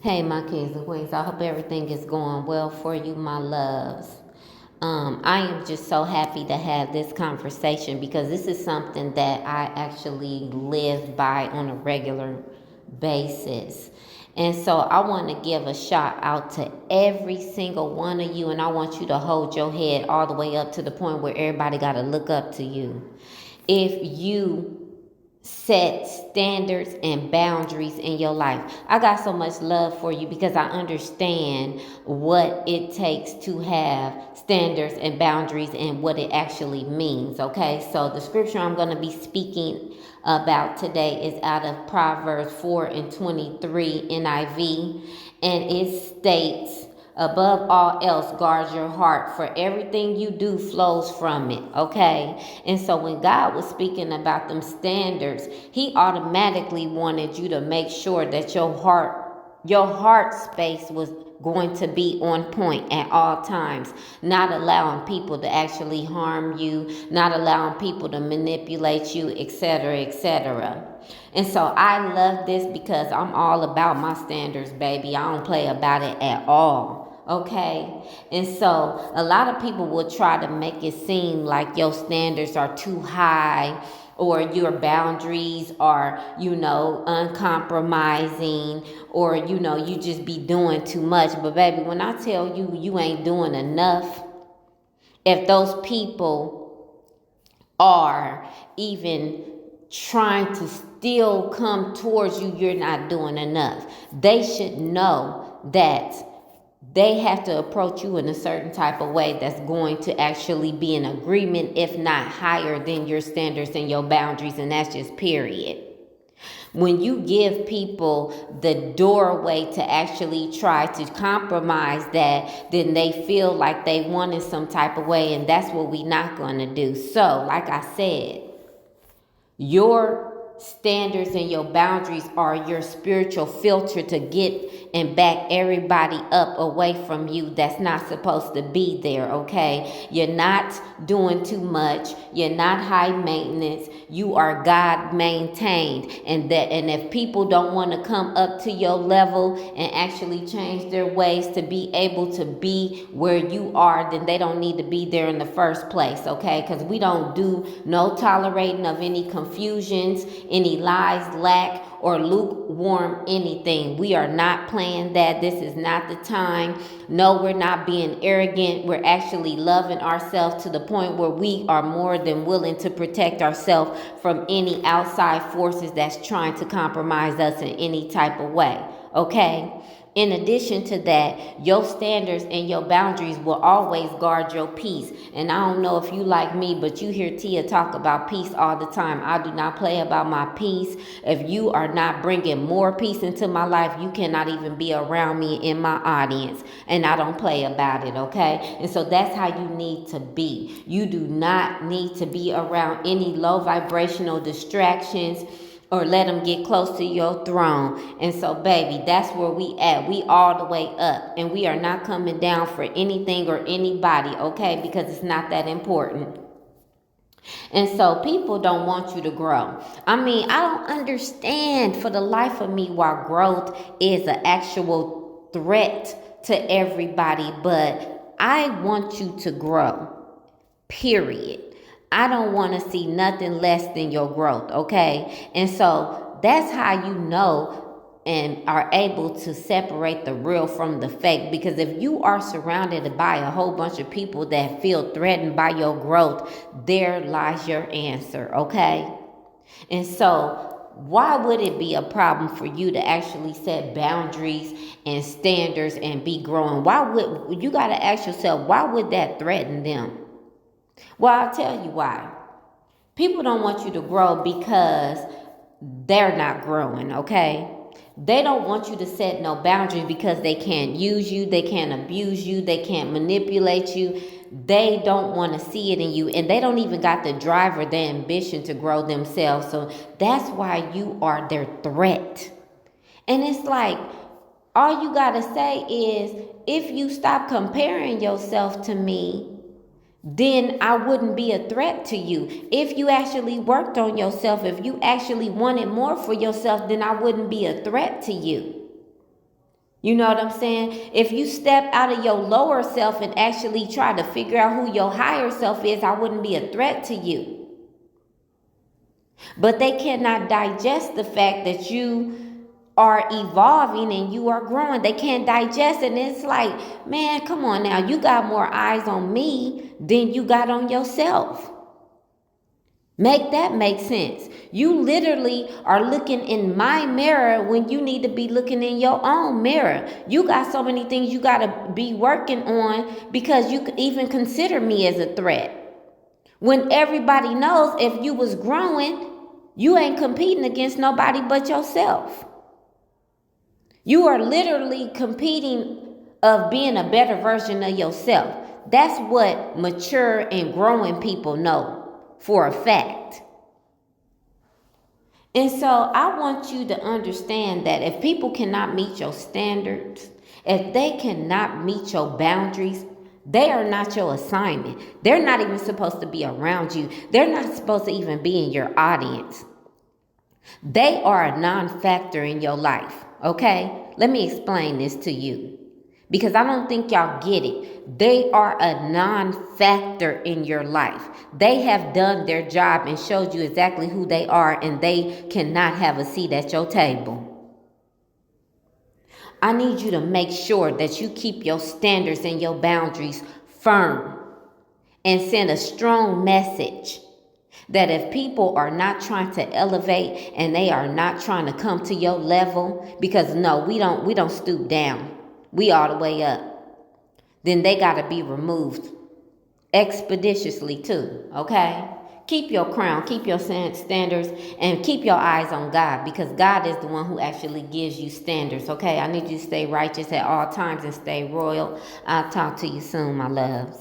Hey, my kings and queens. I hope everything is going well for you, my loves. I am just so happy to have this conversation because this is something that I actually live by on a regular basis. And so I want to give a shout out to every single one of you, and I want you to hold your head all the way up to the point where everybody got to look up to you. If you set standards and boundaries in your life. I got so much love for you because I understand what it takes to have standards and boundaries and what it actually means. Okay, so the scripture I'm going to be speaking about today is out of Proverbs 4:23 NIV, and it states, above all else, guard your heart, for everything you do flows from it. Okay? And so when God was speaking about them standards, he automatically wanted you to make sure that your heart space was going to be on point at all times, not allowing people to actually harm you, not allowing people to manipulate you, etc., etc. And so I love this because I'm all about my standards, baby. I don't play about it at all. Okay, and so a lot of people will try to make it seem like your standards are too high or your boundaries are, uncompromising, or, you just be doing too much. But baby, when I tell you you ain't doing enough, if those people are even trying to still come towards you, you're not doing enough. They should know that they have to approach you in a certain type of way that's going to actually be in agreement, if not higher than your standards and your boundaries, and that's just period. When you give people the doorway to actually try to compromise that, then they feel like they want in some type of way, and that's what we not going to do. So, like I said, your standards and your boundaries are your spiritual filter to get and back everybody up away from you that's not supposed to be there. Okay, you're not doing too much, you're not high maintenance, you are God maintained. And if people don't want to come up to your level and actually change their ways to be able to be where you are, then they don't need to be there in the first place. Okay, because we don't do no tolerating of any confusions, any lies, lack, or lukewarm anything. We are not playing that. This is not the time. No, we're not being arrogant. We're actually loving ourselves to the point where we are more than willing to protect ourselves from any outside forces that's trying to compromise us in any type of way. Okay? In addition to that, your standards and your boundaries will always guard your peace. And I don't know if you like me, but you hear Tia talk about peace all the time. I do not play about my peace. If you are not bringing more peace into my life, you cannot even be around me in my audience. And I don't play about it, okay? And so that's how you need to be. You do not need to be around any low vibrational distractions or let them get close to your throne. And so, baby, that's where we at. We all the way up. And we are not coming down for anything or anybody, okay? Because it's not that important. And so people don't want you to grow. I mean, I don't understand for the life of me why growth is an actual threat to everybody. But I want you to grow. Period. I don't want to see nothing less than your growth, okay? And so that's how you know and are able to separate the real from the fake. Because if you are surrounded by a whole bunch of people that feel threatened by your growth, there lies your answer, okay? And so why would it be a problem for you to actually set boundaries and standards and be growing? Why would you got to ask yourself, why would that threaten them? Well, I'll tell you why. People don't want you to grow because they're not growing, okay? They don't want you to set no boundaries because they can't use you, they can't abuse you, they can't manipulate you. They don't want to see it in you, and they don't even got the drive or the ambition to grow themselves. So that's why you are their threat. And it's like, all you got to say is, if you stop comparing yourself to me, then I wouldn't be a threat to you. If you actually worked on yourself, if you actually wanted more for yourself, then I wouldn't be a threat to you. You know what I'm saying? If you step out of your lower self and actually try to figure out who your higher self is, I wouldn't be a threat to you. But they cannot digest the fact that you are evolving and you are growing. They can't digest it. And it's like, man, come on now. You got more eyes on me than you got on yourself. Make that make sense. You literally are looking in my mirror when you need to be looking in your own mirror. You got so many things you got to be working on because you could even consider me as a threat. When everybody knows if you was growing, you ain't competing against nobody but yourself. You are literally competing of being a better version of yourself. That's what mature and growing people know for a fact. And so I want you to understand that if people cannot meet your standards, if they cannot meet your boundaries, they are not your assignment. They're not even supposed to be around you. They're not supposed to even be in your audience. They are a non-factor in your life, okay? Let me explain this to you because I don't think y'all get it. They are a non-factor in your life. They have done their job and showed you exactly who they are, and they cannot have a seat at your table. I need you to make sure that you keep your standards and your boundaries firm and send a strong message that if people are not trying to elevate and they are not trying to come to your level, because no, we don't stoop down. We all the way up. Then they got to be removed expeditiously too, okay? Keep your crown, keep your standards, and keep your eyes on God, because God is the one who actually gives you standards, okay? I need you to stay righteous at all times and stay royal. I'll talk to you soon, my loves.